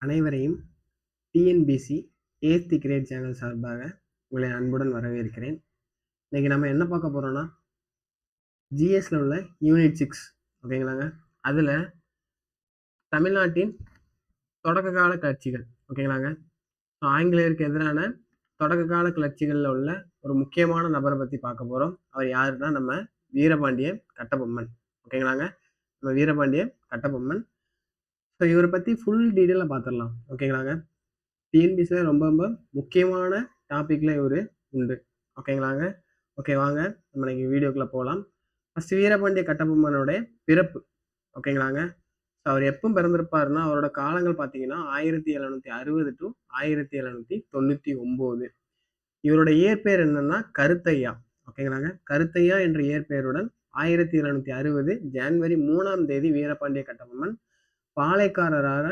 அனைவரையும் TNPSC 8th great channel சார்பாக உங்களை அன்புடன் வரவேற்கிறேன். இன்னைக்கு நம்ம என்ன பார்க்க போறோம்னா, ஜிஎஸ்ல உள்ள யூனிட் 6 ஓகேங்களாங்க. அதில் தமிழ்நாட்டின் தொடக்க கால கிளர்ச்சிகள் ஓகேங்களாங்க. ஸோ ஆங்கிலேயருக்கு எதிரான தொடக்க கால கிளர்ச்சிகளில் உள்ள ஒரு முக்கியமான நபரை பற்றி பார்க்க போகிறோம். அவர் யாருன்னா நம்ம வீரபாண்டிய கட்டபொம்மன் ஓகேங்களாங்க. நம்ம வீரபாண்டிய கட்டபொம்மன். ஸோ இவரை பற்றி ஃபுல் டீட்டெயிலாக பார்த்துடலாம் ஓகேங்களாங்க. டிஎன்பிசியில் ரொம்ப ரொம்ப முக்கியமான டாப்பிக்கில் இவர் உண்டு ஓகேங்களாங்க. ஓகே, வாங்க நம்ம இன்னைக்கு வீடியோக்குள்ளே போகலாம். ஃபஸ்ட்டு வீரபாண்டிய கட்டபொம்மனுடைய பிறப்பு ஓகேங்களாங்க. ஸோ அவர் எப்போ பிறந்திருப்பாருன்னா, அவரோட காலங்கள் பார்த்தீங்கன்னா 1760 to 1799. இவரோட இயற்பெயர் என்னன்னா கருத்தையா ஓகேங்களாங்க. கருத்தையா என்ற இயற்பெயருடன் 1760 ஜனவரி 3ஆம் தேதி வீரபாண்டிய கட்டபொம்மன் பாளையக்காரராக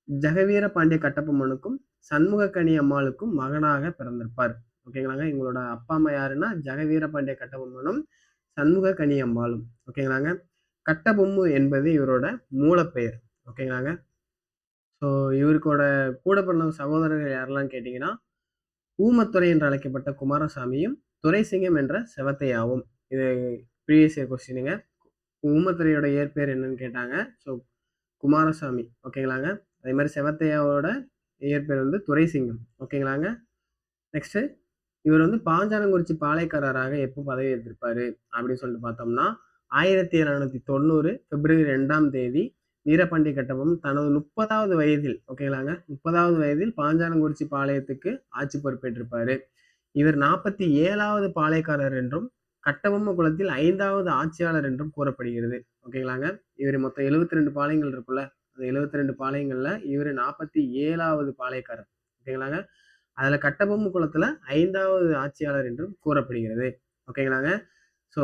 ஜெகவீர பாண்டிய கட்டபொம்மனுக்கும் சண்முகக்கனி அம்மாளுக்கும் மகனாக பிறந்திருப்பார் ஓகேங்களாங்க. இவங்களோட அப்பா அம்மா யாருன்னா ஜெகவீர பாண்டிய கட்டபொம்மனும் சண்முகக்கனி அம்மாளும் ஓகேங்களாங்க. கட்டபொம்மு என்பது இவரோட மூலப்பெயர் ஓகேங்களாங்க. ஸோ இவருக்கோட கூட பிறந்த சகோதரர்கள் யாரெல்லாம் கேட்டிங்கன்னா, ஊமத்துறை என்று அழைக்கப்பட்ட குமாரசாமியும் துரைசிங்கம் என்ற செவத்தையாவும். இது ப்ரீவியஸ் இயர் கொஸ்டினுங்க. ஊமத்துறையோட இயற்பெயர் என்னன்னு கேட்டாங்க. ஸோ குமாரசாமி ஓகேங்களாங்க. அதே மாதிரி செவத்தையாவோட இயற்பெயர் வந்து துரைசிங்கம் ஓகேங்களாங்க. நெக்ஸ்ட் இவர் வந்து பாஞ்சாலங்குறிச்சி பாளையக்காரராக எப்போ பதவி ஏற்றிருப்பாரு அப்படின்னு சொல்லிட்டு பார்த்தோம்னா, 1790 பிப்ரவரி 2ஆம் தேதி வீரபாண்டிய கட்டபொம்மன் தனது 30வது வயதில் ஓகேங்களாங்க 30வது வயதில் பாஞ்சாலங்குறிச்சி பாளையத்துக்கு ஆட்சி பொறுப்பேற்றிருப்பாரு. இவர் 47வது பாளையக்காரர் என்றும் கட்டபொம்ம குலத்தில் 5வது ஆட்சியாளர் என்றும் கூறப்படுகிறது ஓகேங்களாங்க. இவர் மொத்தம் 72 பாளையங்கள் இருக்குல்ல, அந்த 72 பாளையங்கள்ல இவர் 47வது பாளையக்காரர் ஓகேங்களாங்க. அதுல கட்டபொம்ம குலத்துல 5வது ஆட்சியாளர் என்றும் கூறப்படுகிறது ஓகேங்களாங்க. ஸோ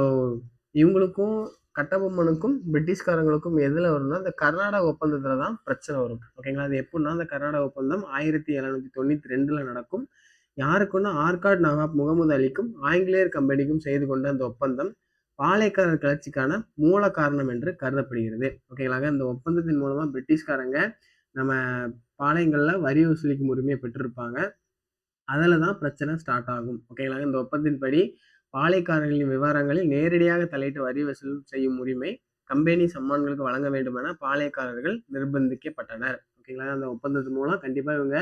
இவங்களுக்கும் கட்டபொம்மனுக்கும் பிரிட்டிஷ்காரங்களுக்கும் எதுல வரும்னா, இந்த கர்நாடக ஒப்பந்தத்துல தான் பிரச்சனை வரும் ஓகேங்களா. அது எப்படின்னா, அந்த கர்நாடக ஒப்பந்தம் 1792 நடக்கும். யாருக்குன்னா ஆர்காட் நவாப் முகமது அலிக்கும் ஆங்கிலேயர் கம்பெனிக்கும் செய்து கொண்ட அந்த ஒப்பந்தம் பாளையக்காரர் கிளர்ச்சிக்கான மூல காரணம் என்று கருதப்படுகிறது ஓகேங்களாங்க. இந்த ஒப்பந்தத்தின் மூலமா பிரிட்டிஷ்காரங்க நம்ம பாளையங்கள்ல வரி வசூலிக்கும் உரிமையை பெற்றிருப்பாங்க. அதில் தான் பிரச்சனை ஸ்டார்ட் ஆகும் ஓகேங்களாங்க. இந்த ஒப்பந்தத்தின்படி பாளையக்காரர்களின் விவரங்களில் நேரடியாக தலையிட்டு வரி வசூல் செய்யும் உரிமை கம்பெனி சம்மான்களுக்கு வழங்க வேண்டும் என பாளையக்காரர்கள் நிர்பந்திக்கப்பட்டனர் ஓகேங்களா. அந்த ஒப்பந்தத்தின் மூலம் கண்டிப்பா இவங்க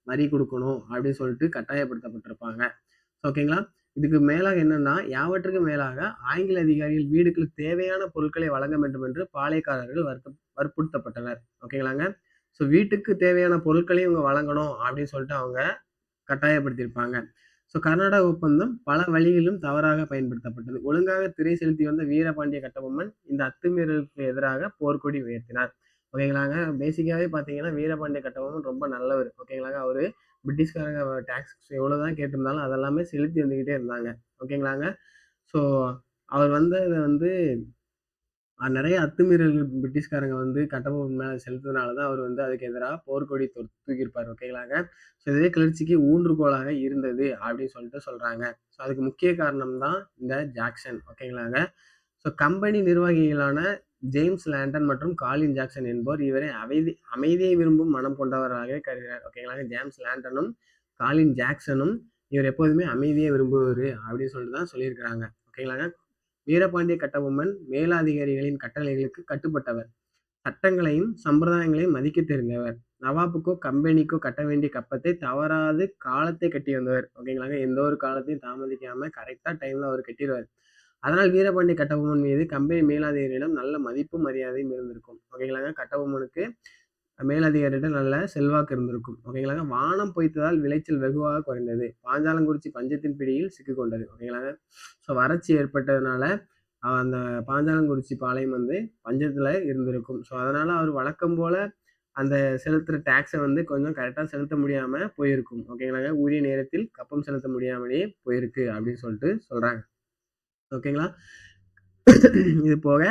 வரி கொடுக்கணும் அப்படின்னு சொல்லிட்டு கட்டாயப்படுத்தப்பட்டிருப்பாங்க ஓகேங்களா. இதுக்கு மேலாக என்னன்னா, யாவற்றுக்கும் மேலாக ஆங்கில அதிகாரிகள் வீடுகளுக்கு தேவையான பொருட்களை வழங்க வேண்டும் என்று பாளையக்காரர்கள் வற்புறுத்தப்பட்டனர் ஓகேங்களாங்க. ஸோ வீட்டுக்கு தேவையான பொருட்களையும் இவங்க வழங்கணும் அப்படின்னு சொல்லிட்டு அவங்க கட்டாயப்படுத்தியிருப்பாங்க. ஸோ கர்நாடக ஒப்பந்தம் பல வழிகளிலும் தவறாக பயன்படுத்தப்பட்டது. ஒழுங்காக திரை செலுத்தி வந்த வீரபாண்டிய கட்டபொம்மன் இந்த அத்துமீறலுக்கு எதிராக போர்க்கொடி உயர்த்தினார் ஓகேங்களாங்க. பேசிக்காவே பார்த்தீங்கன்னா வீரபாண்டிய கட்டபொம்மன் ரொம்ப நல்லவர் ஓகேங்களாங்க. அவரு பிரிட்டிஷ்காரங்க டாக்ஸ் எவ்வளவுதான் கேட்டிருந்தாலும் அதெல்லாமே செலுத்தி வந்துகிட்டே இருந்தாங்க ஓகேங்களாங்க. ஸோ அவர் வந்ததை வந்து நிறைய அத்துமீறல்கள் பிரிட்டிஷ்காரங்க வந்து கட்டபொம்மன் மேல செலுத்துறதுனால தான் அவர் வந்து அதுக்கு எதிராக போர்க்கொடி தூக்கியிருப்பார் ஓகேங்களாங்க. ஸோ இதுவே கிளர்ச்சிக்கு ஊன்றுகோலாக இருந்தது அப்படின்னு சொல்லிட்டு சொல்றாங்க. ஸோ அதுக்கு முக்கிய காரணம் தான் இந்த ஜாக்சன் ஓகேங்களாங்க. ஸோ கம்பெனி நிர்வாகிகளான ஜேம்ஸ் லேண்டன் மற்றும் காலின் ஜாக்சன் என்போர் இவரை அமைதியை விரும்பும் மனம் கொண்டவராக கருதினார் ஓகேங்களாங்க. ஜேம்ஸ் லேண்டனும் காலின் ஜாக்சனும் இவர் எப்போதுமே அமைதியை விரும்புவார் அப்படின்னு சொல்லிட்டு தான் சொல்லியிருக்கிறாங்க ஓகேங்களாங்க. வீரபாண்டிய கட்டபொம்மன் மேலதிகாரிகளின் கட்டளைகளுக்கு கட்டுப்பட்டவர். சட்டங்களையும் சம்பிரதாயங்களையும் மதிக்க தெரிந்தவர். நவாபுக்கோ கம்பெனிக்கோ கட்ட வேண்டிய கப்பத்தை தவறாது காலத்தை கட்டி வந்தவர் ஓகேங்களாங்க. எந்த ஒரு காலத்தையும் தாமதிக்காம கரெக்டா டைம்ல அவர் கட்டிடுவார். அதனால் வீரபாண்டிய கட்டபொம்மன் மீது கம்பெனி மேலதிகாரியிடம் நல்ல மதிப்பும் மரியாதையும் இருந்திருக்கும் ஓகேங்களாங்க. கட்டபொம்மனுக்கு மேலதிகாரியிடம் நல்ல செல்வாக்கு இருந்திருக்கும் ஓகேங்களாங்க. வானம் பொய்த்ததால் விளைச்சல் வெகுவாக குறைந்தது. பாஞ்சாலங்குறிச்சி பஞ்சத்தின் பிடியில் சிக்கிக்கொண்டது ஓகேங்களாங்க. ஸோ வறட்சி ஏற்பட்டதுனால அந்த பாஞ்சாலங்குறிச்சி பாளையம் வந்து பஞ்சத்துல இருந்திருக்கும். ஸோ அதனால அவர் வழக்கம் போல அந்த செலுத்துற டாக்ஸை வந்து கொஞ்சம் கரெக்டா செலுத்த முடியாம போயிருக்கும் ஓகேங்களாங்க. உரிய நேரத்தில் கப்பம் செலுத்த முடியாமலேயே போயிருக்கு அப்படின்னு சொல்லிட்டு சொல்றாங்க ஓகேங்களா. இது போக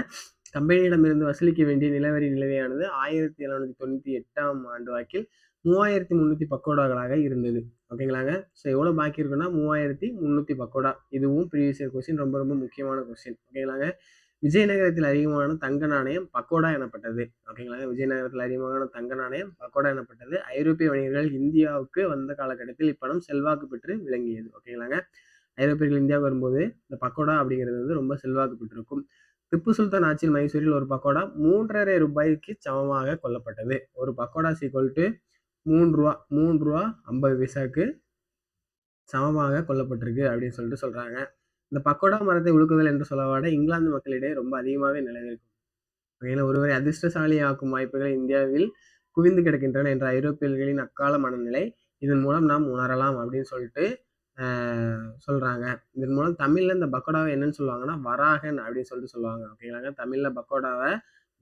கம்பெனியிடமிருந்து வசூலிக்க வேண்டிய நிலவரி நிலுவையானது 1798ஆம் ஆண்டு வாக்கில் 3300 பக்கோடாக்களாக இருந்தது ஓகேங்களாங்க. ஸோ எவ்வளோ பாக்கி இருக்குன்னா 3300 பக்கோடா. இதுவும் ப்ரீவியஸ் இயர் கொஸ்டின், ரொம்ப ரொம்ப முக்கியமான கொஸ்டின் ஓகேங்களாங்க. விஜயநகரத்தில் அதிகமான தங்க நாணயம் பக்கோடா எனப்பட்டது. ஓகேங்களா? விஜயநகரத்தில் அதிகமான தங்க நாணயம் பக்கோடா எனப்பட்டது. ஐரோப்பிய வணிகர்கள் இந்தியாவுக்கு வந்த காலகட்டத்தில் இப்பணம் செல்வாக்கு பெற்று விளங்கியது. ஓகேங்களாங்க? ஐரோப்பியர்கள் இந்தியாவுக்கு வரும்போது இந்த பக்கோடா அப்படிங்கிறது வந்து ரொம்ப செல்வாக்கு பெற்றிருக்கும். திப்பு சுல்தான் ஆட்சியில் மைசூரில் ஒரு பக்கோடா 3.5 ரூபாய்க்கு சமமாக கொல்லப்பட்டது. ஒரு பக்கோடா ஈக்குவல் டு ரூ. 3.50 சமமாக கொல்லப்பட்டிருக்கு அப்படின்னு சொல்லிட்டு சொல்றாங்க. இந்த பக்கோடா மரத்தை உழுக்குதல் என்று சொல்லவாட இங்கிலாந்து மக்களிடையே ரொம்ப அதிகமாகவே நிலவிருக்கும். ஒருவரை அதிர்ஷ்டசாலி ஆக்கும் வாய்ப்புகள் இந்தியாவில் குவிந்து கிடக்கின்றன என்ற ஐரோப்பியர்களின் அக்கால மனநிலை இதன் மூலம் நாம் உணரலாம் அப்படின்னு சொல்லிட்டு சொல்றாங்க. இதன் மூலம் தமிழ்ல இந்த பக்கோடாவை என்னன்னு சொல்லுவாங்கன்னா வராகன் அப்படின்னு சொல்லிட்டு சொல்லுவாங்க. ஓகேங்களாங்க? தமிழ்ல பக்கோடாவை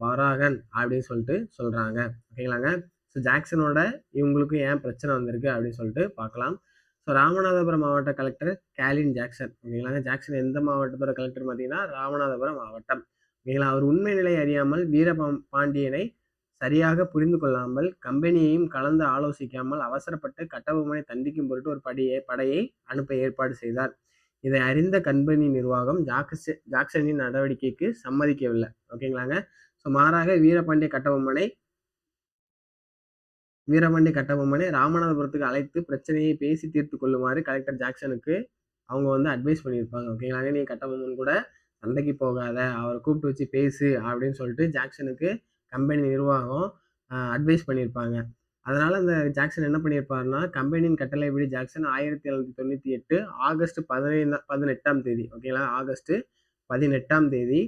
வராகன் அப்படின்னு சொல்லிட்டு சொல்றாங்க. ஓகேங்களாங்க? ஸோ ஜாக்சனோட இவங்களுக்கு ஏன் பிரச்சனை வந்திருக்கு அப்படின்னு சொல்லிட்டு பார்க்கலாம். ஸோ ராமநாதபுரம் மாவட்ட கலெக்டர் கேலின் ஜாக்சன். ஓகேங்களாங்க? ஜாக்சன் எந்த மாவட்டத்தோட கலெக்டர் பார்த்தீங்கன்னா ராமநாதபுரம் மாவட்டம். ஓகேங்களா? அவர் உண்மை நிலை அறியாமல் வீரபாண்டியனை சரியாக புரிந்து கொள்ளாமல் கம்பெனியையும் கலந்து ஆலோசிக்காமல் அவசரப்பட்டு கட்டபொம்மனை தண்டிக்கும் பொருட்டு ஒரு படையை அனுப்ப ஏற்பாடு செய்தார். இதை அறிந்த கம்பெனி நிர்வாகம் ஜாக்சனின் நடவடிக்கைக்கு சம்மதிக்கவில்லை. ஓகேங்களாங்க? ஸோ மாறாக வீரபாண்டிய கட்டபொம்மனை ராமநாதபுரத்துக்கு அழைத்து பிரச்சனையை பேசி தீர்த்து கொள்ளுமாறு கலெக்டர் ஜாக்சனுக்கு அவங்க வந்து அட்வைஸ் பண்ணியிருப்பாங்க. ஓகேங்களாங்க? நீ கட்டபொம்மன் கூட சண்டைக்கு போகாத, அவரை கூப்பிட்டு வச்சு பேசு அப்படின்னு சொல்லிட்டு ஜாக்சனுக்கு கம்பெனி நிர்வாகம் அட்வைஸ் பண்ணியிருப்பாங்க. அதனால அந்த ஜாக்சன் என்ன பண்ணியிருப்பாருன்னா கம்பெனியின் கட்டளைப்படி ஜாக்சன் 1798 ஆகஸ்ட் 18ஆம் தேதி ஓகேங்களா? ஆகஸ்ட் 18ஆம் தேதி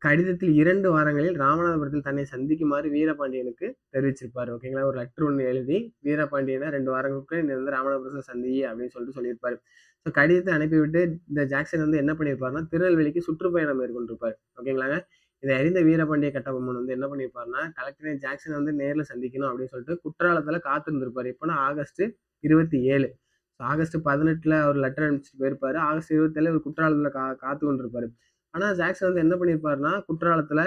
கடிதத்தில் 2 வாரங்களில் ராமநாதபுரத்தில் தன்னை சந்திக்குமாறு வீரபாண்டியனுக்கு தெரிவிச்சிருப்பாரு. ஓகேங்களா? ஒரு லெட்டர் ஒன்று எழுதி வீரபாண்டியனை 2 வாரங்களுக்கு நீ வந்து ராமநாதபுரத்தில் சந்தி அப்படின்னு சொல்லிட்டு சொல்லியிருப்பாரு. ஸோ கடிதத்தை அனுப்பிவிட்டு இந்த ஜாக்சன் வந்து என்ன பண்ணியிருப்பாருன்னா திருநெல்வேலிக்கு சுற்றுப்பயணம் மேற்கொண்டிருப்பார். ஓகேங்களாங்க? இதை அறிந்த வீரபாண்டிய கட்டபொம்மன் வந்து என்ன பண்ணியிருப்பாருன்னா கலெக்டரை ஜாக்சன் வந்து நேரில் சந்திக்கணும் அப்படின்னு சொல்லிட்டு குற்றாலத்தில் காத்திருந்திருப்பாரு. எப்போனா ஆகஸ்ட் 27. ஆகஸ்ட் 18ல் அவர் லெட்டர் அனுப்பிச்சிட்டு போயிருப்பாரு. ஆகஸ்ட் 27 ஒரு குற்றாலத்தில் காத்து கொண்டிருப்பாரு. ஆனா ஜாக்சன் வந்து என்ன பண்ணியிருப்பாருன்னா குற்றாலத்துல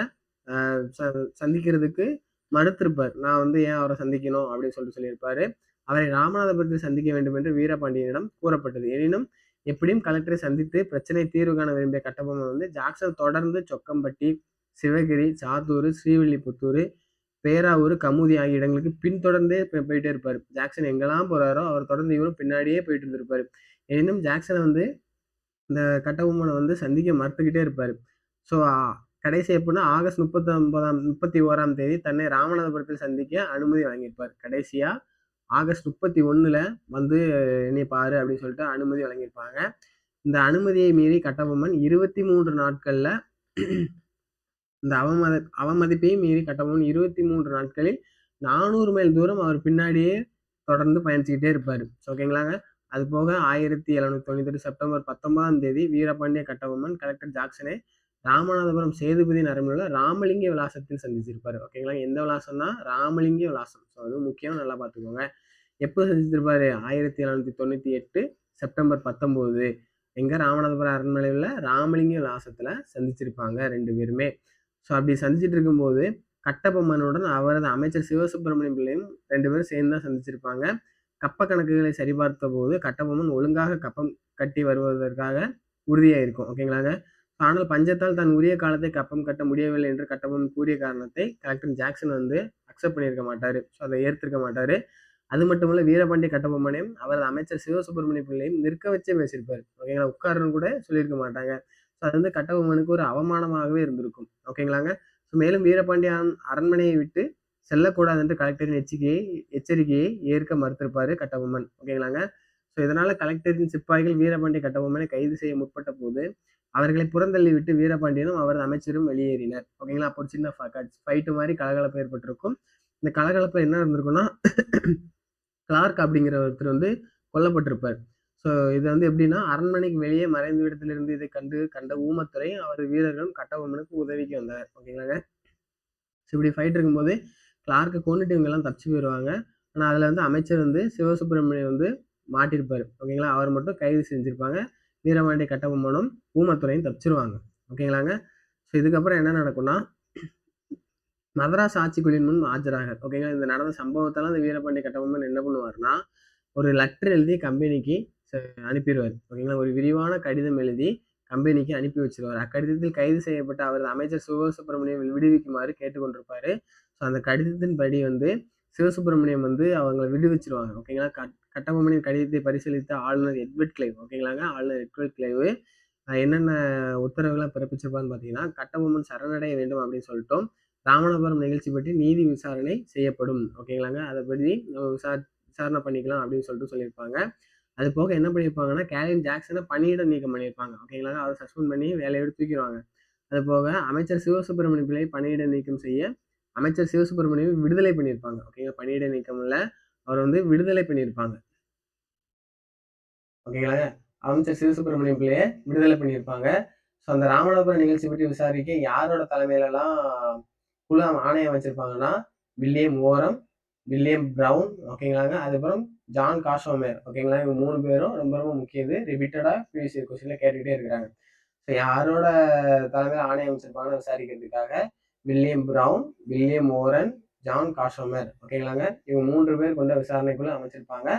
சந்திக்கிறதுக்கு மறுத்திருப்பார். நான் வந்து ஏன் அவரை சந்திக்கணும் அப்படின்னு சொல்லியிருப்பாரு. அவரை ராமநாதபுரத்தில் சந்திக்க வேண்டும் என்று வீரபாண்டியனிடம் கூறப்பட்டது. எனினும் எப்படியும் கலெக்டரை சந்தித்து பிரச்சனை தீர்வு காண விரும்பிய கட்டபொம்மன் வந்து ஜாக்சன் தொடர்ந்து சொக்கம்பட்டி, சிவகிரி, சாத்தூர், ஸ்ரீவில்லிபுத்தூர், பேராவூர், கமுதி ஆகிய இடங்களுக்கு பின்தொடர்ந்தே போயிட்டே இருப்பாரு. ஜாக்சன் எங்கெல்லாம் போறாரோ அவர் தொடர்ந்து இவரும் பின்னாடியே போயிட்டு இருந்திருப்பாரு. எனினும் ஜாக்சனை வந்து இந்த கட்டபொம்மனை வந்து சந்திக்க மறுத்துக்கிட்டே இருப்பாரு. ஸோ கடைசி எப்படின்னா ஆகஸ்ட் 31ஆம் தேதி தன்னை ராமநாதபுரத்தில் சந்திக்க அனுமதி வழங்கியிருப்பார். கடைசியா ஆகஸ்ட் 31ல் வந்து என்னை பாரு அப்படின்னு சொல்லிட்டு அனுமதி வழங்கியிருப்பாங்க. இந்த அனுமதியை மீறி கட்டபொம்மன் 23 நாட்கள்ல இந்த அவமதிப்பை மீறி கட்டபொம்மன் 23 நாட்களில் 400 மைல் தூரம் அவர் பின்னாடியே தொடர்ந்து பயணிச்சுக்கிட்டே இருப்பாரு. ஓகேங்களாங்க? அது போக 1798 செப்டம்பர் 19ஆம் தேதி வீரபாண்டிய கட்டபொம்மன் கலெக்டர் ஜாக்சனை ராமநாதபுரம் சேதுபதி நரம்பில் ராமலிங்க விலாசத்தில் சந்திச்சிருப்பாரு. ஓகேங்களா? எந்த விலாசம்னா ராமலிங்க விலாசம். ஸோ அது முக்கியம், நல்லா பார்த்துக்கோங்க. எப்போ சந்திச்சிருப்பாரு? 1798 செப்டம்பர் 19 எங்க ராமநாதபுரம் அரண்மனையில் ராமலிங்க விலாசத்துல சந்திச்சிருப்பாங்க 2 பேருமே. ஸோ அப்படி சந்திச்சுட்டு இருக்கும்போது கட்டபொம்மனுடன் அவரது அமைச்சர் சிவசுப்பிரமணியம் பிள்ளையும் 2 பேரும் சேர்ந்து தான் சந்திச்சிருப்பாங்க. கப்ப கணக்குகளை சரிபார்த்த போது கட்டபொம்மன் ஒழுங்காக கப்பம் கட்டி வருவதற்காக உறுதியாயிருக்கும். ஓகேங்களாங்க? ஆனால் பஞ்சத்தால் தன் உரிய காலத்தை கப்பம் கட்ட முடியவில்லை என்று கட்டபொம்மன் கூறிய காரணத்தை கலெக்டர் ஜாக்சன் வந்து அக்செப்ட் பண்ணியிருக்க மாட்டாரு. ஸோ அதை ஏற்றிருக்க மாட்டாரு. அது மட்டும் இல்ல வீரபாண்டிய கட்டபொம்மனையும் அவரது அமைச்சர் சிவசுப்பிரமணிய பிள்ளையும் நிற்க வச்சே பேசியிருப்பாரு. ஓகேங்களா? உட்காருன்னு கூட சொல்லியிருக்க மாட்டாங்க. ஸோ அது வந்து கட்டபொம்மனுக்கு ஒரு அவமானமாகவே இருந்திருக்கும். ஓகேங்களாங்க? ஸோ மேலும் வீரபாண்டியன் அரண்மனையை விட்டு செல்லக்கூடாது என்று கலெக்டரின் எச்சரிக்கையை ஏற்க மறுத்திருப்பாரு கட்டபொம்மன். ஓகேங்களாங்க? ஸோ இதனால கலெக்டரின் சிப்பாய்கள் வீரபாண்டிய கட்டபொம்மனை கைது செய்ய முற்பட்ட போது அவர்களை புறந்தள்ளி விட்டு வீரபாண்டியனும் அவரது அமைச்சரும் வெளியேறினர். ஓகேங்களா? அப்போ ஒரு சின்ன ஃபைட்டு மாதிரி கலகலப்பு ஏற்பட்டிருக்கும். இந்த கலகலப்புல என்ன இருந்திருக்கும்னா கிளார்க் அப்படிங்கிற ஒருத்தர் வந்து கொல்லப்பட்டிருப்பார். ஸோ இது வந்து எப்படின்னா அரண்மனைக்கு வெளியே மறைந்த இடத்திலிருந்து இதை கண்ட ஊமத்துரை அவர் வீரர்களும் கட்டபொம்மனுக்கு உதவிக்கு வந்தார். ஓகேங்களாங்க? ஸோ இப்படி ஃபைட் இருக்கும்போது கிளார்க்கை கொண்டுட்டு இவங்க எல்லாம் தப்பிச்சு போயிடுவாங்க. ஆனால் அதில் வந்து அமைச்சர் வந்து சிவசுப்பிரமணியம் வந்து மாட்டிருப்பாரு. ஓகேங்களா? அவர் மட்டும் கைது செஞ்சிருப்பாங்க. வீரபாண்டிய கட்டபொம்மனும் ஊமத்துறையும் தப்பிச்சிருவாங்க. ஓகேங்களாங்க? ஸோ இதுக்கப்புறம் என்ன நடக்கும்னா மதராஸ் ஆட்சிக்குழுவின் முன் ஆஜராக. ஓகேங்களா? இந்த நடந்த சம்பவத்தெல்லாம் இந்த வீரபாண்டிய கட்டபொம்மன் என்ன பண்ணுவாருன்னா ஒரு லெட்டர் எழுதி கம்பெனிக்கு அனுப்பிடுவார். ஓகேங்களா? ஒரு விரிவான கடிதம் எழுதி கம்பெனிக்கு அனுப்பி வச்சிருவார். அக்கடிதத்தில் கைது செய்யப்பட்ட அவரது அமைச்சர் சிவசுப்பிரமணியம் விடுவிக்குமாறு கேட்டுக்கொண்டிருப்பாரு. ஸோ அந்த கடிதத்தின் படி வந்து சிவசுப்பிரமணியம் வந்து அவங்களை விடுவிச்சிருவாங்க. ஓகேங்களா. கட்டபொம்மனின் கடிதத்தை பரிசீலித்த ஆளுநர் எட்வர்ட் கிளைவ், ஓகேங்களாங்க, ஆளுநர் எட்வர்ட் கிளைவ் என்னென்ன உத்தரவுகள்லாம் பிறப்பிச்சிருப்பான்னு பார்த்தீங்கன்னா, கட்டபொம்மன் சரணடைய வேண்டும் அப்படின்னு சொல்லிட்டோம். ராமநாதபுரம் நிகழ்ச்சி பற்றி நீதி விசாரணை செய்யப்படும். ஓகேங்களாங்க. அதை பற்றி நம்ம விசாரணை பண்ணிக்கலாம் அப்படின்னு சொல்லிட்டு சொல்லியிருப்பாங்க. அது போக என்ன பண்ணியிருப்பாங்கன்னா, கேலின் ஜாக்சனை பணியிட நீக்கம் பண்ணியிருப்பாங்க. ஓகேங்களாங்க. அவரை சஸ்பெண்ட் பண்ணி வேலையை விட்டு தூக்கிடுவாங்க. அது போக அமைச்சர் சிவசுப்பிரமணிய பிள்ளை பணியிட நீக்கம் செய்ய அமைச்சர் சிவசுப்பிரமணியம் விடுதலை பண்ணியிருப்பாங்க. ஓகேங்களா. பணியிட நீக்கம் இல்ல, அவர் வந்து விடுதலை பண்ணியிருப்பாங்க. ஓகேங்களாங்க. அமைச்சர் சிவசுப்பிரமணியம் பிள்ளையை விடுதலை பண்ணியிருப்பாங்க. ஸோ அந்த ராமநாதபுரம் நிகழ்ச்சி பற்றி விசாரிக்க யாரோட தலைமையிலலாம் குழு ஆணையம் வச்சிருப்பாங்கன்னா, வில்லியம் ஓரம், வில்லியம் பிரவுன், ஓகேங்களாங்க, அதுக்கப்புறம் ஜான் காஷோமேர், ஓகேங்களா. இவங்க 3 பேரும் ரொம்ப ரொம்ப முக்கியது. ரிப்பீட்டடா ப்ரீவியஸ் கொஸ்டின்ல கேட்டுக்கிட்டே இருக்கிறாங்க. ஸோ யாரோட தலைமையில் ஆணையம் வச்சிருப்பாங்கன்னு விசாரிக்கிறதுக்காக வில்லியம் பிரவுன், வில்லியம் ஓரன், ஜான் காஷோமேர், ஓகேங்களாங்க. இவங்க 3 பேர் கொண்ட விசாரணைக்குள்ள அமைச்சிருப்பாங்க.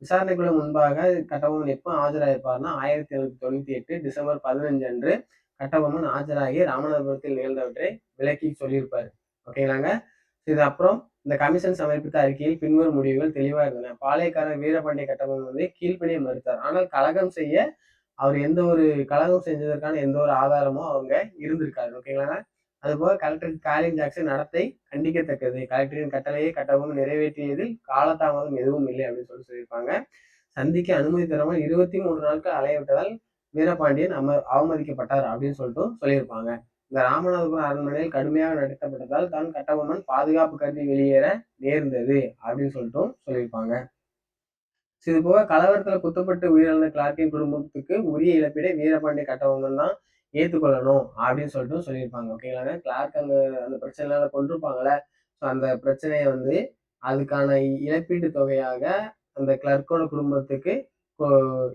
விசாரணைக்குள்ள முன்பாக கட்டபொம்மன் எப்போ ஆஜராயிருப்பார்னா 1798 டிசம்பர் 15 அன்று கட்டபொம்மன் ஆஜராகி ராமநாதபுரத்தில் நிகழ்ந்தவற்றை விளக்கி சொல்லியிருப்பாரு. ஓகேங்களாங்க. இது அப்புறம் இந்த கமிஷன் சமர்ப்பித்த அறிக்கையில் பின்வரும் முடிவுகள் தெளிவா இருந்தன. பாளையக்காரர் வீரபாண்டிய கட்டபொம்மன் வந்து கீழ்ப்படிய மறுத்தார். ஆனால் கலகம் செய்ய அவர் கலகம் செஞ்சதற்கான எந்த ஒரு ஆதாரமும் அவங்க இருந்திருக்காரு. ஓகேங்களாங்க. அதுபோக கலெக்டர் காலின் ஜாக்சன் நடத்தை கண்டிக்கத்தக்கது. கலெக்டரின் கட்டளையை கட்டபொம்மன் நிறைவேற்றியதில் காலதாமதம் எதுவும் இல்லை அப்படின்னு சொல்லியிருப்பாங்க. சந்திக்க அனுமதி தராமல் 23 நாட்கள் அலையவிட்டதால் வீரபாண்டியன் அவமதிக்கப்பட்டார் அப்படின்னு சொல்லியிருப்பாங்க. இந்த ராமநாதபுரம் அரண்மனையில் கடுமையாக நடத்தப்பட்டதால் தான் கட்டபொம்மன் பாதுகாப்பு கருதி வெளியேற நேர்ந்தது அப்படின்னு சொல்லியிருப்பாங்க. இது போக கலவரத்துல குத்தப்பட்டு உயிரிழந்த கிளார்க்கின் குடும்பத்துக்கு உரிய இழப்பீடை வீரபாண்டிய கட்டபொம்மன் தான் ஏற்றுக்கொள்ளணும் அப்படின்னு சொல்லியிருப்பாங்க. ஓகேங்களாங்க. கிளார்க் அந்த பிரச்சனைனால கொண்டிருப்பாங்கல்ல. ஸோ அந்த பிரச்சனையை வந்து அதுக்கான இழப்பீட்டு தொகையாக அந்த கிளர்க்கோட குடும்பத்துக்கு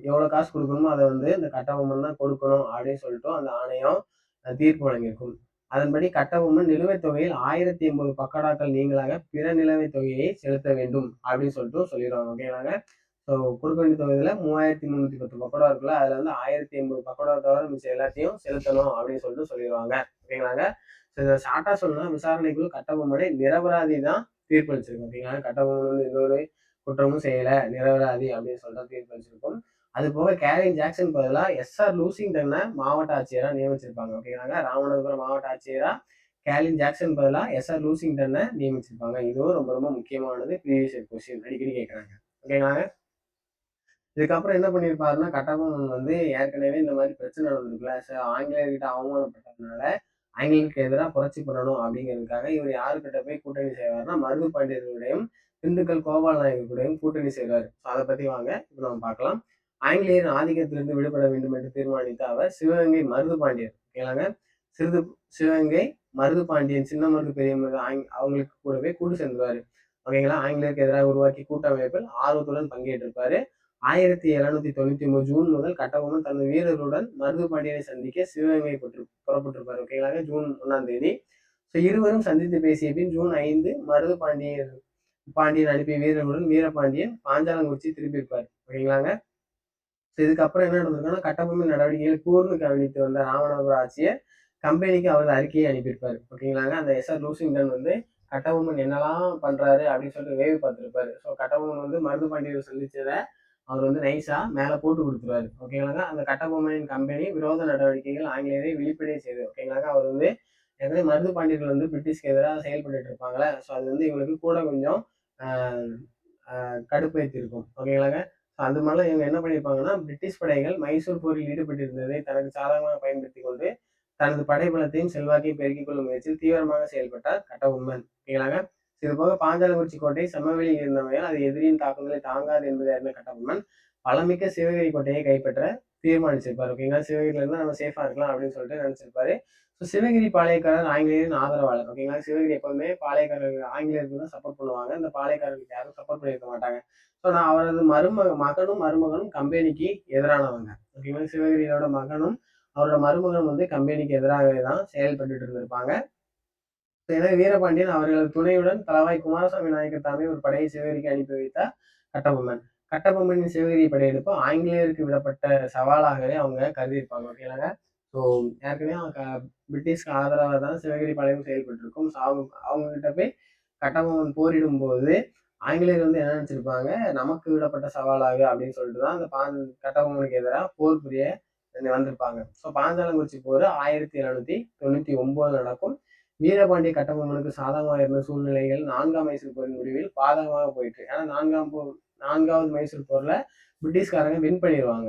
எவ்வளவு காசு கொடுக்கணுமோ அதை வந்து இந்த கட்டபொம்மன் தான் கொடுக்கணும் அப்படின்னு அந்த ஆணையம் தீர்ப்பு வழங்கியிருக்கும். அதன்படி கட்டபொம்மன் நிலுவைத் தொகையில் 1080 பக்கோடாக்கள் நீங்களாக பிற நிலுவைத் தொகையை செலுத்த வேண்டும் அப்படின்னு சொல்லிடுவாங்க. ஓகேங்களாங்க. ஸோ கொடுக்க வேண்டிய தொகையில 3310 பக்கோடா இருக்குல்ல, அதுல வந்து 1080 பக்கோடா தவிர மிச்சம் எல்லாத்தையும் செலுத்தணும் அப்படின்னு சொல்லிடுவாங்க. ஓகேங்களாங்க. ஸோ இதை ஷார்ட்டா சொல்லணும்னா விசாரணைக்குழு கட்டபொம்மனை நிரபராதி தான் தீர்ப்பளிச்சிருக்கும். ஓகேங்களா. கட்டபொம்மன் வந்து எந்த ஒரு குற்றமும் செய்யல, நிரபராதி அப்படின்னு தீர்ப்பளிச்சிருக்கும். அது போக கேலின் ஜாக்சன் பதிலாக எஸ்ஆர் லூசிங்டனை மாவட்ட ஆட்சியரா நியமிச்சிருப்பாங்க. ஓகேங்களாங்க. ராமநாதபுரம் மாவட்ட ஆட்சியரா கேலின் ஜாக்சன் பதிலாக எஸ்ஆர் லூசிங்டனை நியமிச்சிருப்பாங்க. இதுவும் ரொம்ப ரொம்ப முக்கியமானது. ப்ரீவியஸ் கொஸ்டின் அடிக்கடி கேட்கறாங்க. ஓகேங்களாங்க. இதுக்கப்புறம் என்ன பண்ணியிருப்பாருன்னா, கட்டபொம்மன் வந்து ஏற்கனவே இந்த மாதிரி பிரச்சனை நடந்திருக்குல்ல, ஆங்கிலேயர்கிட்ட அவமானப்பட்டதுனால ஆங்கிலேயருக்கு எதிராக புரட்சி பண்ணணும் அப்படிங்கிறதுக்காக இவர் யாருக்கிட்ட போய் கூட்டணி செய்வார்னா, மருது பாண்டியர்களுடையும் திண்டுக்கல் கோபால் நாயகருடையும் கூட்டணி செய்வார். ஸோ அதை பத்தி வாங்க இப்போ நம்ம பார்க்கலாம். ஆங்கிலேயரின் ஆதிக்கத்திலிருந்து விடுபட வேண்டும் என்று தீர்மானித்த அவர் சிவகங்கை மருது பாண்டியர், ஓகேங்களாங்க, சிவகங்கை மருது பாண்டியன், சின்ன மருது பெரிய மருது அவங்களுக்கு கூடவே கூட்டு சேர்ந்துருவாரு. ஓகேங்களா. ஆங்கிலேயருக்கு எதிராக உருவாக்கி கூட்டமைப்பில் ஆர்வத்துடன் பங்கேற்றிருப்பாரு. 1799 ஜூன் முதல் கட்டபொம்மன் தனது வீரர்களுடன் மருது பாண்டியனை சந்திக்க சிவகங்கை புறப்பட்டிருப்பார். ஓகேங்களாங்க. ஜூன் 1ஆம் தேதி. ஸோ இருவரும் சந்தித்து பேசிய பின் ஜூன் 5 மருது பாண்டியன் அனுப்பிய வீரர்களுடன் வீரபாண்டியன் பாஞ்சாலங்குறிச்சி திரும்பியிருப்பார். ஓகேங்களாங்க. ஸோ இதுக்கப்புறம் என்ன நடந்திருக்குன்னா, கட்டபொம்மன் நடவடிக்கைகளை கூர்ந்து கவனித்து வந்த ராமநாதபுர ஆட்சியர் கம்பெனிக்கு அவரது அறிக்கையை அனுப்பியிருப்பாரு. ஓகேங்களாங்க. அந்த எஸ்ஆர் லூசிங்டன் வந்து கட்டபொம்மன் என்னெல்லாம் பண்றாரு அப்படின்னு வேவு பார்த்திருப்பாரு. ஸோ கட்டபொம்மன் வந்து மருது பாண்டியரை சந்திச்சதை அவர் வந்து நைஸா மேல போட்டு கொடுத்துருவாரு. ஓகேங்களாங்க. அந்த கட்டபொம்மனின் கம்பெனி விரோத நடவடிக்கைகள் ஆங்கிலேயரை விழிப்படைய செய்து. ஓகேங்களாங்க. அவர் வந்து ஏற்கனவே மருது பாண்டியர்கள் வந்து பிரிட்டிஷ்க்கு எதிராக செயல்பட்டு இருப்பாங்களே. ஸோ அது வந்து இவங்களுக்கு கூட கொஞ்சம் கடுப்பேற்றி இருக்கும். ஓகேங்களாங்க. அது மாதிரிலாம் இவங்க என்ன பண்ணியிருப்பாங்கன்னா, பிரிட்டிஷ் படைகள் மைசூர் போரில் ஈடுபட்டிருந்ததை தனக்கு சாதகமாக பயன்படுத்தி கொண்டு தனது படைபலத்தையும் செல்வாக்கையும் பெருக்கிக் கொள்ளும் முயற்சியில் தீவிரமாக செயல்பட்டார் கட்டபொம்மன். ஓகேங்களாங்க. இது போக பாஞ்சாலங்குறிச்சி கோட்டை சமவெளியில் இருந்தமையால் அது எதிரியின் தாக்குதலை தாங்காது என்பதை அறிந்த கட்டபொம்மன் பலமிக்க சிவகிரி கோட்டையை கைப்பற்ற தீர்மானிச்சிருப்பாரு. ஓகேங்களா. சிவகிரில இருந்து நம்ம சேஃபா இருக்கலாம் அப்படின்னு நினைச்சிருப்பாரு. ஸோ சிவகிரி பாளையக்காரர் ஆங்கிலேயரின் ஆதரவாளர். ஓகேங்களா. சிவகிரி எப்பவுமே பாளையக்காரர்கள் ஆங்கிலேயருக்கு தான் சப்போர்ட் பண்ணுவாங்க. இந்த பாளையக்காரர்களுக்கு யாரும் சப்போர்ட் பண்ணியிருக்க மாட்டாங்க. ஸோ நான் அவரது மகனும் மருமகனும் கம்பெனிக்கு எதிரானவங்க. ஓகேங்களா. சிவகிரியோட மகனும் அவரோட மருமகன் வந்து கம்பெனிக்கு எதிராகவே தான் செயல்பட்டு இருந்திருப்பாங்க. எனவே வீரபாண்டியன் அவர்களது துணையுடன் தளவாய் குமாரசாமி நாயக்கர் தாமே ஒரு படையை சிவகிரிக்கு அனுப்பி வைத்தார் கட்டபொம்மன். கட்டபொம்மனின் சிவகிரி படையெடுப்பு ஆங்கிலேயருக்கு விடப்பட்ட சவாலாகவே அவங்க கருதியிருப்பாங்க. ஓகேங்களா. ஸோ ஏற்கனவே பிரிட்டிஷ்க்கு ஆதரவாக தான் சிவகிரி பாளையம் செயல்பட்டிருக்கும். ஸோ அவங்க கிட்ட போய் கட்டபொம்மன் போரிடும் போது ஆங்கிலேயர் வந்து என்ன நினைச்சிருப்பாங்க, நமக்கு விடப்பட்ட சவாலாக அப்படின்னு சொல்லிட்டு தான் அந்த கட்டபொம்மனுக்கு எதிராக போர் புரிய வந்திருப்பாங்க. ஸோ பாஞ்சாலங்குறிச்சி போர் 1799 நடக்கும். வீரபாண்டிய கட்டபொம்மனுக்கு சாதகமாக இருந்த சூழ்நிலைகள் 4ஆம் மைசூர் போரின் முடிவில் பாதகமாக போயிட்டு, ஏன்னா 4வது மைசூர் போர்ல பிரிட்டிஷ்காரங்க வின் பண்ணிடுவாங்க.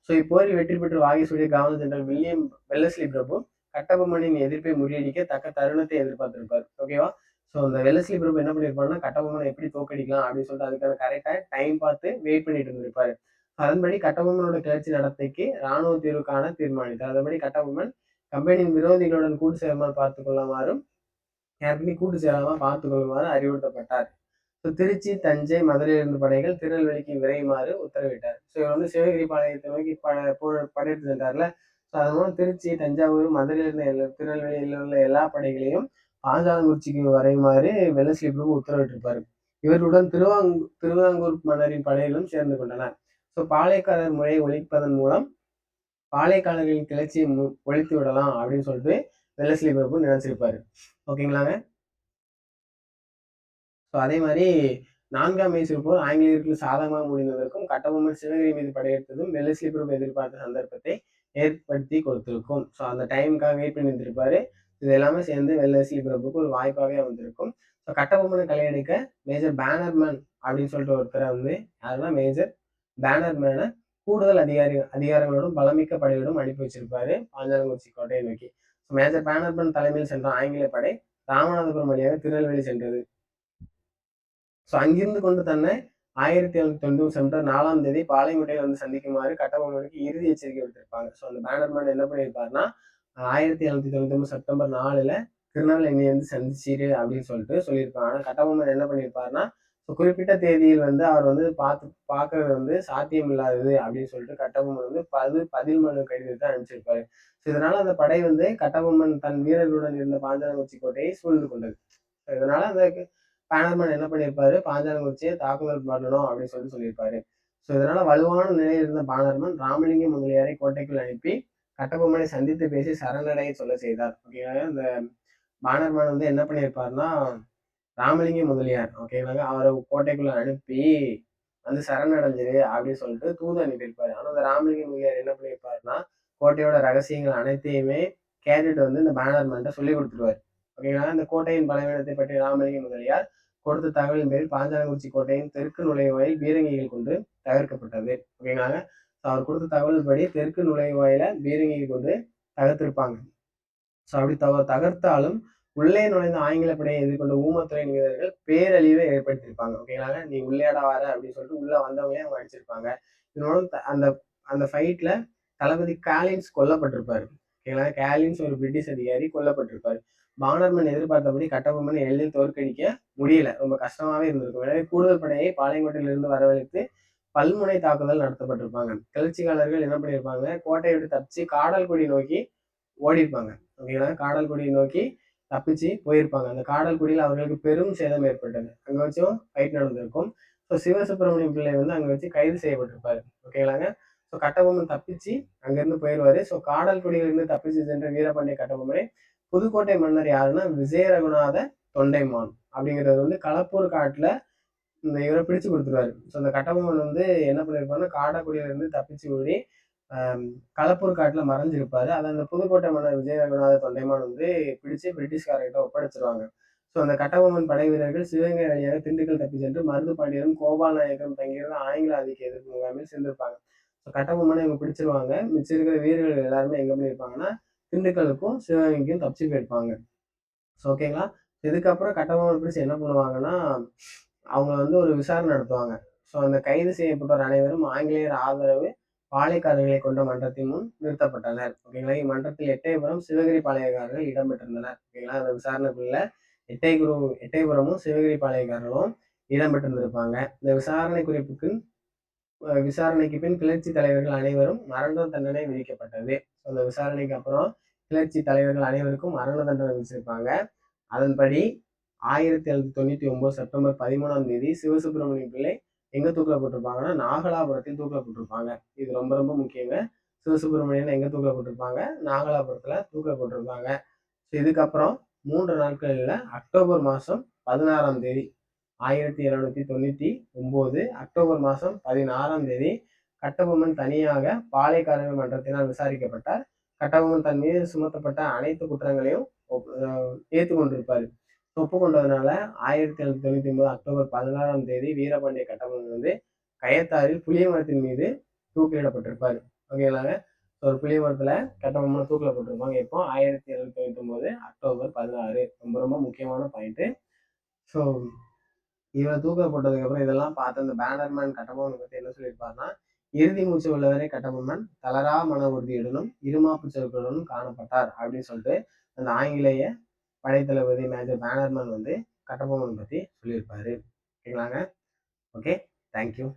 ஸோ இப்போரில் வெற்றி பெற்று வாகேஸ்வரி கவர்னர் ஜெனரல் வில்லியம் வெல்லஸ்லி பிரபு கட்டபொம்மனின் எதிர்ப்பை முறியடிக்க தக்க தருணத்தை எதிர்பார்த்திருப்பார். ஓகேவா? ஸோ அந்த வெல்லஸ்லி பிரபு என்ன பண்ணியிருப்பாருன்னா, கட்டபொம்மனை எப்படி தோக்கடிக்கலாம் அப்படின்னு சொல்லிட்டு அதுக்கான கரெக்டாக டைம் பார்த்து வெயிட் பண்ணிட்டு இருந்திருப்பாரு. அதன்படி கட்டபொம்மனோட கிளர்ச்சி நடத்தைக்கு இராணுவ தீர்வு காண தீர்மானித்தார். அதன்படி கட்டபொம்மன் கம்பெனியின் விரோதிகளுடன் கூட்டு சேராமல் பார்த்துக் கொள்ளுமாறும் யாருக்குமே கூட்டு சேராமல் பார்த்துக் கொள்ளுமாறு அறிவுறுத்தப்பட்டார். ஸோ திருச்சி, தஞ்சை, மதுரையிலிருந்து படைகள் திருநெல்வேலிக்கு விரையுமாறு உத்தரவிட்டார். ஸோ இவர் வந்து சிவகிரி பாளையத்தை நோக்கி படையெடுத்து சென்றார்ல. ஸோ அதன் மூலம் திருச்சி, தஞ்சாவூர், மதுரையிலிருந்து திருநெல்வேலியில் உள்ள எல்லா படைகளையும் பாஞ்சாலங்குறிச்சிக்கு வரையுமாறு வெல்லஸ்லி பிரபு உத்தரவிட்டிருப்பார். இவர்களுடன் திருவிதாங்கூர் மன்னரின் படைகளும் சேர்ந்து கொண்டன. ஸோ பாளையக்காரர் முறையை ஒழிப்பதன் மூலம் பாளையக்காரர்களின் கிளர்ச்சியை ஒழித்து விடலாம் அப்படின்னு சொல்லிட்டு வெல்லஸ்லி பிரபு நினைச்சிருப்பாரு. ஓகேங்களாங்க. ஸோ அதே மாதிரி 4ஆம் மைசூர் போர் ஆங்கிலேயர்களுக்கு சாதகமாக முடிந்ததற்கும் கட்டபொம்மன் சிவகிரி மீது படையெடுத்ததும் வெல்லஸ்லி பிரபு எதிர்பார்த்த சந்தர்ப்பத்தை ஏற்படுத்தி கொடுத்திருக்கும். ஸோ அந்த டைமுக்காக வெயிட் பண்ணி இருந்திருப்பாரு. இது எல்லாமே சேர்ந்து வெல்லஸ்லி பிரபுக்கு ஒரு வாய்ப்பாகவே வந்திருக்கும். ஸோ கட்டபொம்மனை கலையெடுக்க மேஜர் பேனர்மேன் அப்படின்னு சொல்லிட்டு ஒருத்தரை வந்து யாருன்னா மேஜர் பேனர்மேனை கூடுதல் அதிகாரங்களோடும் பலமிக்க படையோடும் அனுப்பி வச்சிருப்பாரு பாஞ்சாலங்குறிச்சி கோட்டையை நோக்கி. மேஜர் பேனர்மேன் தலைமையில் சென்ற ஆங்கில படை ராமநாதபுரம் வழியாக திருநெல்வேலி சென்றது. ஸோ அங்கிருந்து கொண்டு தன்னை 1790 செப்டம்பர் 4ஆம் தேதி பாளையங்கோட்டையில் வந்து சந்திக்குமாறு கட்டபொம்மனுக்கு இறுதி எச்சரிக்கை விடுத்திருப்பாங்க. ஸோ அந்த பேனர்மேன் என்ன பண்ணியிருப்பாருன்னா 1799 செப்டம்பர் 4ல் திருநெல்வேலி வந்து சந்திச்சிரு அப்படின்னு சொல்லிட்டு சொல்லியிருப்பாங்க. ஆனால் கட்டபொம்மன் என்ன பண்ணியிருப்பாருன்னா, குறிப்பிட்ட தேதியில் வந்து அவர் வந்து பார்க்கறது வந்து சாத்தியம் இல்லாதது அப்படின்னு சொல்லிட்டு கட்டபொம்மன் வந்து பதில் மனு கடிதத்தை அனுப்பிச்சிருப்பாரு. ஸோ இதனால அந்த படை வந்து கட்டபொம்மன் தன் வீரர்களுடன் இருந்த பாஞ்சாலங்குறிச்சி கோட்டையை சூழ்ந்து கொண்டது. இதனால அந்த பேனர்மேன் என்ன பண்ணியிருப்பாரு, பாஞ்சாலங்குறிச்சியை தாக்குதல் பண்ணணும் அப்படின்னு சொல்லியிருப்பாரு. ஸோ இதனால வலுவான நிலையில் இருந்த பானர்மன் ராமலிங்கம் முதலியாரை கோட்டைக்குள் அனுப்பி கட்டபொம்மனை சந்தித்து பேசி சரணடைய சொல்ல செய்தார். ஓகேங்களா. இந்த பானர்மன் வந்து என்ன பண்ணியிருப்பாருன்னா, ராமலிங்க முதலியார் ஓகேங்களாங்க அவரை கோட்டைக்குள்ள அனுப்பி வந்து சரணடைஞ்சிரு அப்படின்னு சொல்லிட்டு தூது அனுப்பியிருப்பாரு. ஆனா அந்த ராமலிங்க முதலியார் என்ன பண்ணியிருப்பாருன்னா, கோட்டையோட ரகசியங்கள் அனைத்தையுமே கேட்டுட்டு வந்து இந்த பேனர்மேன்ட்ட சொல்லி கொடுத்துருவாரு. ஓகேங்களா. இந்த கோட்டையின் பலவீனத்தை பற்றி ராமலிங்க முதலியார் கொடுத்த தகவலின் பேரில் பாஞ்சாலங்குறிச்சி கோட்டையின் தெற்கு நுழைவாயில் பீரங்கிகள் கொண்டு தகர்க்கப்பட்டது. ஓகேங்களாங்க. அவர் கொடுத்த தகவல் படி தெற்கு நுழைவாயில பீரங்கிகள் கொண்டு தகர்த்திருப்பாங்க. ஸோ அப்படி தகர்த்தாலும் உள்ளே நுழைந்த ஆங்கில படையை எதிர்கொண்ட ஊமத்துறையின் வீரர்கள் பேரழிவை ஏற்படுத்தியிருப்பாங்க. ஓகேங்களாங்க. நீ உள்ளேடா வர அப்படின்னு சொல்லிட்டு உள்ள வந்தவங்களே அவங்க அடிச்சிருப்பாங்க. இதனோட அந்த அந்த ஃபைட்ல தளபதி காலின்ஸ் கொல்லப்பட்டிருப்பாரு. ஓகேங்களா. காலின்ஸ் ஒரு பிரிட்டிஷ் அதிகாரி கொல்லப்பட்டிருப்பாரு. பானர்மன் எதிர்பார்த்தபடி கட்டபொம்மனை எளிதில் தோற்கடிக்க முடியல. ரொம்ப கஷ்டமாவே இருந்திருக்கும். எனவே கூடுதல் படையை பாளையங்கோட்டையிலிருந்து வரவழைத்து பல்முனை தாக்குதல் நடத்தப்பட்டிருப்பாங்க. கிளர்ச்சியாளர்கள் என்ன பண்ணியிருப்பாங்க, கோட்டையை விட்டு தப்பிச்சு காடல்குடி நோக்கி ஓடிருப்பாங்க. ஓகேங்களா. காடல்குடியை நோக்கி தப்பிச்சு போயிருப்பாங்க. அந்த காடல்குடியில் அவர்களுக்கு பெரும் சேதம் ஏற்பட்டது. அங்க வச்சும் ஃபைட் நடந்திருக்கும். ஸோ சிவசுப்பிரமணியம் பிள்ளை வந்து அங்க வச்சு கைது செய்யப்பட்டிருப்பாரு. ஓகேங்களாங்க. ஸோ கட்டபொம்மன் தப்பிச்சு அங்கிருந்து போயிடுவாரு. ஸோ காடல்குடியிலிருந்து தப்பிச்சு சென்ற வீரபாண்டிய கட்டபொம்மனை புதுக்கோட்டை மன்னர் யாருன்னா விஜய ரகுநாத தொண்டைமான் அப்படிங்கிறது வந்து களப்பூர் காட்டுல இந்த இவரை பிடிச்சு கொடுத்துருவாரு. ஸோ அந்த கட்டபொம்மன் வந்து என்ன பண்ணிருப்பாருன்னா காடக்குடியில இருந்து தப்பிச்சு ஓடி களப்பூர் காட்டுல மறைஞ்சிருப்பாரு. அதை அந்த புதுக்கோட்டை மன்னர் விஜய ரகுநாத தொண்டைமான் வந்து பிடிச்சு பிரிட்டிஷ்காரர்கிட்ட ஒப்படைச்சிருவாங்க. ஸோ அந்த கட்டபொம்மன் படை வீரர்கள் சிவகங்கை வழியாக திண்டுக்கல் தப்பி சென்று மருது பாண்டியரும் கோபால் நாயக்கரும் தங்கியிருந்த ஆங்கில ஆதிக்க எதிர்ப்பு முகாமில் சேர்ந்திருப்பாங்க. ஸோ கட்டபொம்மனை இவங்க பிடிச்சிருவாங்க. மிச்சம் இருக்கிற வீரர்கள் எல்லாருமே எங்க பண்ணியிருப்பாங்கன்னா திண்டுக்கலுக்கும் சிவகங்கைக்கும் தப்பிச்சு போயிருப்பாங்க. ஸோ ஓகேங்களா. இதுக்கப்புறம் கட்டபொம்மன் பிடிச்சி என்ன பண்ணுவாங்கன்னா, அவங்க வந்து ஒரு விசாரணை நடத்துவாங்க. ஸோ அந்த கைது செய்யப்பட்டோர் அனைவரும் ஆங்கிலேயர் ஆதரவு பாளையக்காரர்களை கொண்ட மன்றத்தின் முன் நிறுத்தப்பட்டனர். ஓகேங்களா. இம்மன்றத்தில் எட்டயபுரம் சிவகிரி பாளையக்காரர்கள் இடம்பெற்றிருந்தனர். ஓகேங்களா. அந்த விசாரணைக்குள்ள எட்டயபுரமும் சிவகிரி பாளையக்காரர்களும் இடம்பெற்றிருந்திருப்பாங்க. இந்த விசாரணைக்கு பின் கிளர்ச்சி தலைவர்கள் அனைவரும் மரண தண்டனை விதிக்கப்பட்டது. அந்த விசாரணைக்கு அப்புறம் கிளர்ச்சி தலைவர்கள் அனைவருக்கும் மரண தண்டனை விதிச்சிருப்பாங்க. அதன்படி 1799 செப்டம்பர் 13ஆம் தேதி சிவசுப்பிரமணிய பிள்ளை எங்க தூக்கில போட்டிருப்பாங்கன்னா நாகலாபுரத்தில் தூக்கில போட்டிருப்பாங்க. இது ரொம்ப ரொம்ப முக்கியங்க. சிவசுப்பிரமணியன் எங்க தூக்கில போட்டிருப்பாங்க? நாகலாபுரத்துல தூக்கில போட்டிருப்பாங்க. இதுக்கப்புறம் 3 நாட்களில் அக்டோபர் மாதம் 16ஆம் தேதி 1799 அக்டோபர் மாதம் 16ஆம் தேதி கட்டபொம்மன் தனியாக பாளையக்காரர் மன்றத்தினால் விசாரிக்கப்பட்டார். கட்டபொம்மன் தன் மீது சுமத்தப்பட்ட அனைத்து குற்றங்களையும் ஏற்றுக்கொண்டிருப்பார். ஒப்புக்கொண்டதுனால 1799 அக்டோபர் 16ஆம் தேதி வீரபாண்டிய கட்டபொம்மன் வந்து கயத்தாறில் புளிய மரத்தின் மீது தூக்கிலிடப்பட்டிருப்பார். ஓகேங்களாங்க. ஒரு புளிய மரத்துல கட்டபொம்மனை தூக்கில போட்டிருப்பாங்க. எப்போ? 1799 அக்டோபர் 16. ரொம்ப ரொம்ப முக்கியமான பாயிண்ட். ஸோ இவரை தூக்கில போட்டதுக்கப்புறம் இதெல்லாம் பார்த்து அந்த பேனர்மேன் கட்டபொம்மனை பற்றி என்ன சொல்லியிருப்பாருன்னா, இறுதி மூச்சு உள்ளவரை கட்டபொம்மன் தளரா மன உறுதியுடனும் இருமாப்பு செருக்குடனும் காணப்பட்டார் அப்படின்னு சொல்லிட்டு அந்த ஆங்கிலேய படைத்தளபதி மேஜர் பேனர்மேன் வந்து கட்டபொம்மன் பற்றி சொல்லியிருப்பாரு. ஓகேங்களாங்க. Okay, thank you.